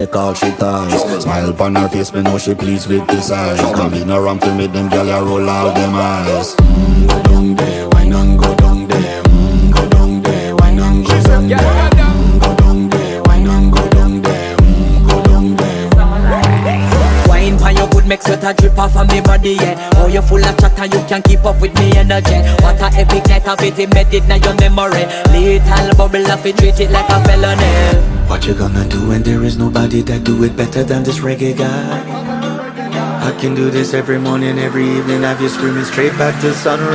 Call she ties. Smile upon her face, me know she pleased with this eyes. Come in around to make them gyal a roll out them eyes. Go down there, why not go down there? Go down there, why not go down there? Go down there, why not go down there? Go down there. Wine pan your good make sweat a drip off of me body, yeah. Oh, you full of chatter, you can keep up with me energy. What a epic night of it, embedded in your memory. Little bubble of it, treat it like a felony. What you gonna do when there is nobody that do it better than this reggae guy? I can do this every morning, every evening, have you screaming straight back to sunrise.